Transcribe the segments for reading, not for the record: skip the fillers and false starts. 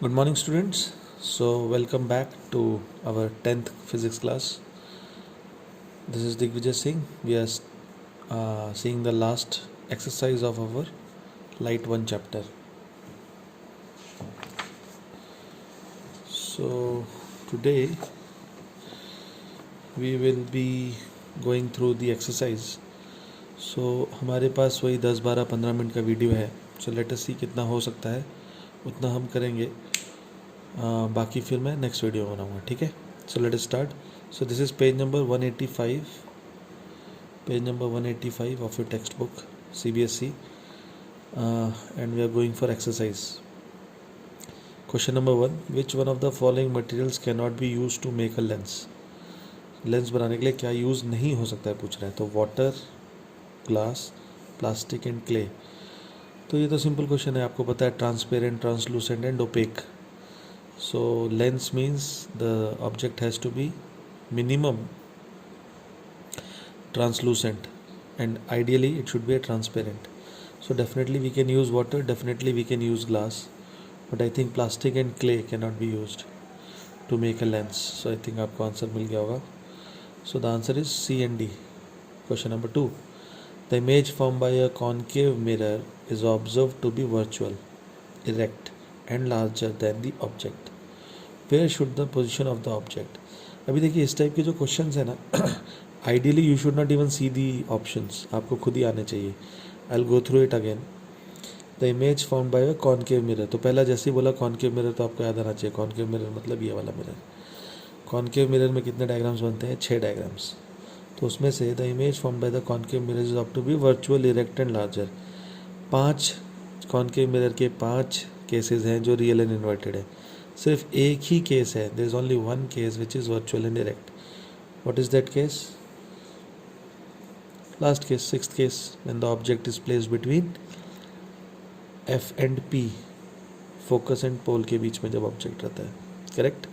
Good morning, students. So, welcome back to our 10th physics class. This is Digvijay Singh. We are seeing the last exercise of our Light 1 chapter. So, today we will be going through the exercise. So, हमारे पास वही 10, 12, 15 minute का video है. So, let us see कितना हो सकता है उतना हम करेंगे. बाकी फिर मैं नेक्स्ट वीडियो बनाऊंगा. ठीक है. So let us start. So this is page number 185. Page number 185 of your textbook CBSE, and we are going for exercise. Question number 1. Which one of the following materials cannot be used to make a lens? Lens बनाने के लिए क्या use नहीं हो सकता है पूछ रहा है. तो water, glass, plastic and clay. तो ये तो सिंपल क्वेश्चन है. आपको पता है transparent, translucent and opaque. So lens means the object has to be minimum translucent and ideally it should be a transparent. So definitely we can use water, definitely we can use glass, but I think plastic and clay cannot be used to make a lens. So I think आपको answer मिल गया होगा. So the answer is C and D. Question number 2. The image formed by a concave mirror is observed to be virtual, erect and larger than the object. Where should the position of the object? अभी देखिए इस type के जो questions है ना, ideally you should not even see the options. आपको खुद ही आने चाहिए. I will go through it again. The image form by a concave mirror. तो पहला जैसे ही बोला कॉनकेव मिरर तो आपको याद आना चाहिए. कॉनकेव मिरर मतलब ये वाला मिरर. कॉनकेव मिरर में कितने डायग्राम्स बनते हैं? 6 डायग्राम्स. तो उसमें से the image form by the concave mirror is up to be virtual, erect and larger. 5 concave mirror के 5 केसेस हैं जो रियल एंड इन्वर्टेड है. सिर्फ एक ही केस है. There is only one case which is virtual and erect. What is that case? Last case, 6th case, when the object is placed between F and P, focus and pole के बीच में जब object रहता है. Correct.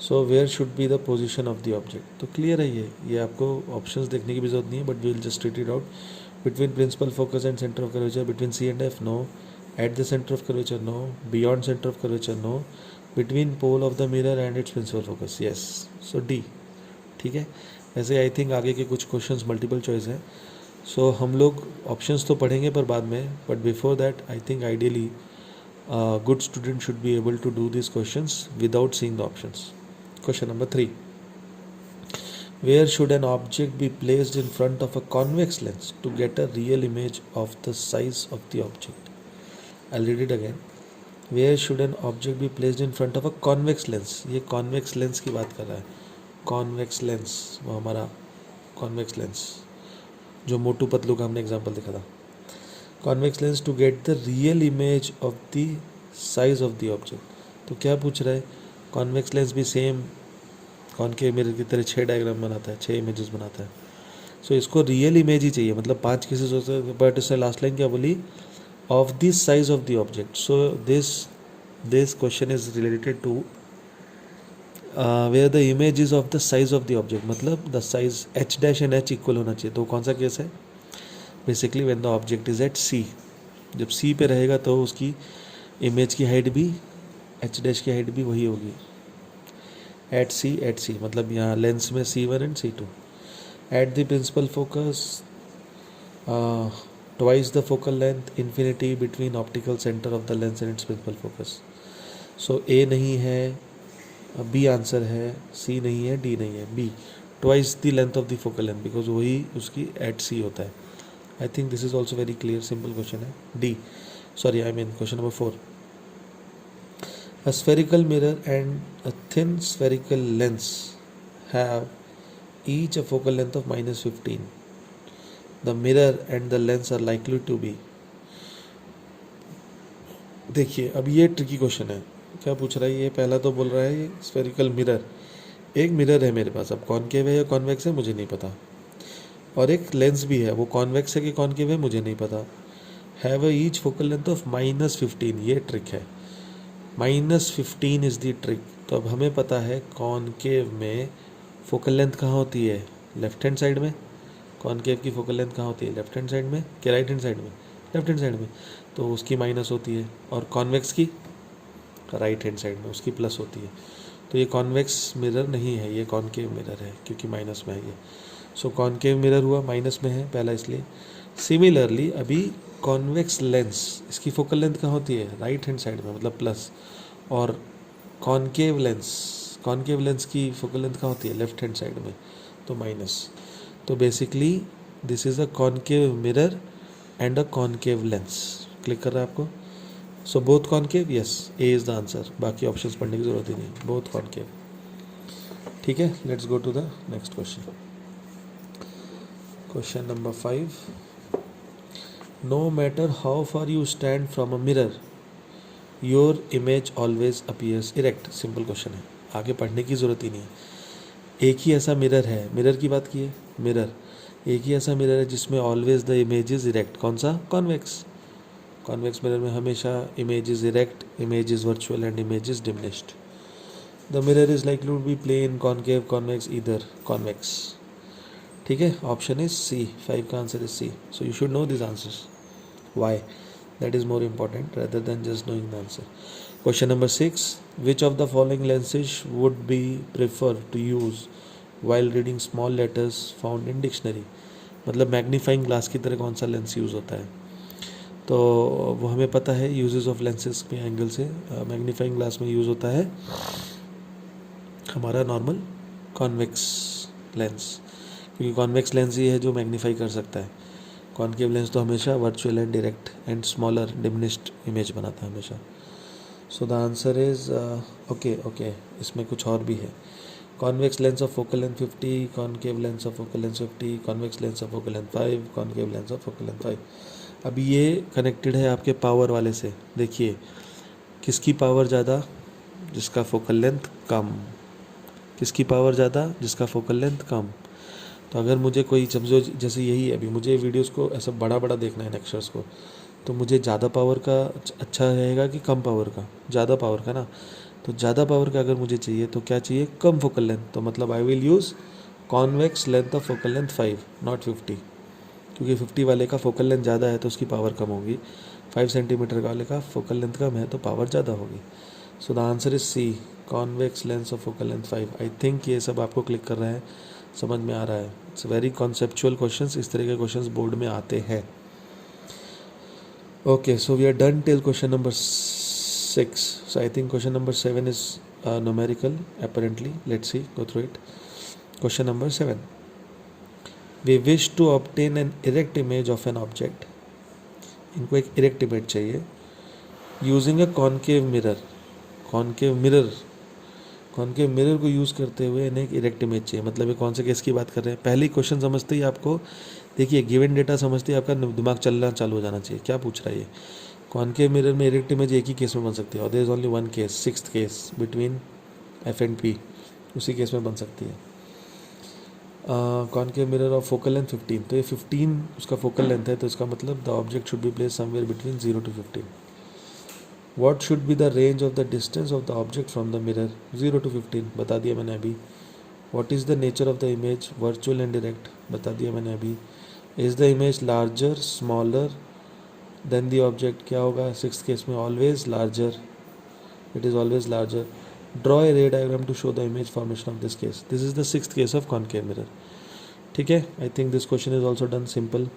So where should be the position of the object. तो clear है ये आपको ऑप्शंस देखने की भी जरूरत नहीं है, but we will just read it out. Between principal focus and centre of curvature, between C and F, no. At the center of curvature, no. Beyond center of curvature, no. Between pole of the mirror and its principal focus, yes. So D. ठीक है. ऐसे I think आगे के कुछ questions multiple choice हैं. सो हम लोग options तो पढ़ेंगे पर बाद में, but before that I think ideally good student should be able to do this questions without seeing the options. Question number 3. Where should an object be placed in front of a convex lens to get a real image of the size of the object? I'll read it again. Where should an object be placed in front of a convex lens? ये convex lens की बात कर रहा है. Convex lens, वो हमारा convex lens जो मोटू पतलू का हमने एग्जाम्पल देखा था. Convex lens to get the real image of the size of the object. तो क्या पूछ रहा है? Convex lens भी सेम कॉनकेव मिरर की तरह 6 डायग्राम बनाता है, 6 इमेजेस बनाता है. सो इसको रियल इमेज ही चाहिए. मतलब 5 केसेस होते हैं, बट इससे लास्ट लाइन क्या बोली? Of the size of the object. So this question is related to where the image is of the size of the object. मतलब the size h dash and h equal होना चाहिए. तो कौन सा case है? Basically when the object is at C. जब C पे रहेगा तो उसकी इमेज की हाइट भी h dash की हाइट भी वही होगी. at C मतलब यहाँ लेंस में C1 and C2. At the principal focus, twice the focal length, infinity between optical center of the lens and its principal focus. So A नहीं है, B आंसर है, C नहीं है, D नहीं है, B. Twice the length of the focal length because वही उसकी at C होता है. I think this is also very clear, simple question है. D. Sorry, I mean question number 4. A spherical mirror and a thin spherical lens have each a focal length of -15. The mirror and the lens are likely to be. देखिए अब ये tricky question है. क्या पूछ रहा है ये? पहला तो बोल रहा है ये स्फेरिकल मिरर. एक मिरर है मेरे पास. अब कॉनकेव है या कॉन्वेक्स है मुझे नहीं पता. और एक लेंस भी है, वो कॉन्वेक्स है कि कॉनकेव है मुझे नहीं पता. Have each focal length of -15. ये ट्रिक है. -15 इज द ट्रिक. तो अब हमें पता है कॉनकेव में फोकल लेंथ कहाँ होती है? लेफ्ट हैंड साइड में. कॉनकेव की फोकल लेंथ कहाँ होती है? लेफ्ट हैंड साइड में कि राइट हैंड साइड में? लेफ्ट हैंड साइड में. तो उसकी माइनस होती है. और कॉन्वेक्स की राइट हैंड साइड में, उसकी प्लस होती है। तो ये कॉन्वेक्स मिरर नहीं है, ये कॉनकेव मिरर है क्योंकि माइनस में है ये। सो कॉनकेव मिरर हुआ, माइनस में है पहला इसलिए। सिमिलरली अभी कॉन्वेक्स लेंस, इसकी फोकल लेंथ कहाँ होती है? राइट हैंड साइड में, मतलब प्लस। और कॉनकेव लेंस की फोकल लेंथ कहाँ होती है? लेफ्ट हैंड साइड में, तो माइनस। तो basically this is a concave mirror and a concave lens. Click कर रहा है आपको? So both concave, yes, A is the answer, बाकी ऑप्शंस पढ़ने की जरूरत ही नहीं, बोथ कॉनकेव। ठीक है, let's go to the next question. Question number 5, no matter how far you stand from a mirror your image always appears erect. Simple question है, आगे पढ़ने की ज़रूरत ही नहीं है। एक ही ऐसा मिरर है, मिरर की बात की है, मिरर, एक ही ऐसा मिरर है जिसमें always the image is erect. कौन सा? कॉन्वेक्स। कॉन्वेक्स मिरर में हमेशा image is erect, image is virtual and image is diminished. The mirror is likely to be plane, concave, convex, either convex. ठीक है, ऑप्शन इज सी, 5 का answer is C. So you should know this answers. Why? That is more important rather than just knowing the answer. Question number 6, which of the following lenses would be preferred to use while reading small letters found in dictionary? मतलब magnifying glass की तरह कौन सा lens use होता है? तो वो हमें पता है यूजेस ऑफ लेंसेज के एंगल से। मैग्नीफाइंग ग्लास में यूज़ होता है हमारा नॉर्मल कॉन्वेक्स लेंस, क्योंकि कॉन्वेक्स लेंस ही है जो मैग्नीफाई कर सकता है। कॉनकेव लेंस तो हमेशा virtual and direct and smaller diminished image बनाता है हमेशा। सो द आंसर इज ओके, इसमें कुछ और भी है। Convex lens of focal length 50, concave lens of focal length 50, convex lens of focal length 5, concave lens of focal length 5। अभी ये कनेक्टेड है आपके पावर वाले से। देखिए किसकी पावर ज़्यादा? जिसका फोकल लेंथ कम। किसकी पावर ज़्यादा? जिसका फोकल लेंथ कम। तो अगर मुझे कोई समझो, जैसे यही है, अभी मुझे वीडियोस को ऐसा बड़ा बड़ा देखना है लेक्चर्स को, तो मुझे ज़्यादा पावर का अच्छा रहेगा कि कम पावर का? ज़्यादा पावर का ना। तो ज़्यादा पावर का अगर मुझे चाहिए तो क्या चाहिए? कम फोकल लेंथ। तो मतलब I will use convex length of focal length 5 not 50, क्योंकि 50 वाले का फोकल लेंथ ज़्यादा है तो उसकी पावर कम होगी। 5 सेंटीमीटर वाले का फोकल लेंथ कम है तो पावर ज़्यादा होगी। So the answer is C, convex lens of focal length 5। I think ये सब आपको क्लिक कर रहा है, समझ में आ रहा है। इट्स वेरी कॉन्सेप्चुअल क्वेश्चंस, इस तरह के क्वेश्चंस बोर्ड में आते हैं। Okay, so we are done till question number 6. So I think question number 7 is numerical apparently. Let's see, go through it. Question number 7, we wish to obtain an erect image of an object. इनको एक erect image चाहिए using a concave mirror. Concave mirror को use करते हुए इन्हें एक erect image चाहिए। मतलब ये कौन से केस की बात कर रहे हैं? पहले क्वेश्चन समझते ही आपको, देखिए गिवन डेटा समझते ही आपका दिमाग चलना चालू हो जाना चाहिए। क्या पूछ रहा है ये? कॉनकेव मिरर में इरेक्ट इमेज एक ही केस में बन सकती है, और there is only one case, 6th case between F and P, उसी केस में बन सकती है। Concave mirror of focal length 15, तो ये 15 उसका फोकल लेंथ है, तो इसका मतलब the object should be place somewhere between 0 to 15. What should be the range of the distance of the object from the mirror? 0 to 15 बता दिया मैंने अभी। What is the nature of the image? Virtual and direct बता दिया मैंने अभी। Is the image larger smaller than the object? क्या होगा 6th केस में? Always larger, it is always larger. Draw a रे diagram to show the image formation of this case. This is the 6th case of concave mirror. ठीक है, I think this question is also done, simple.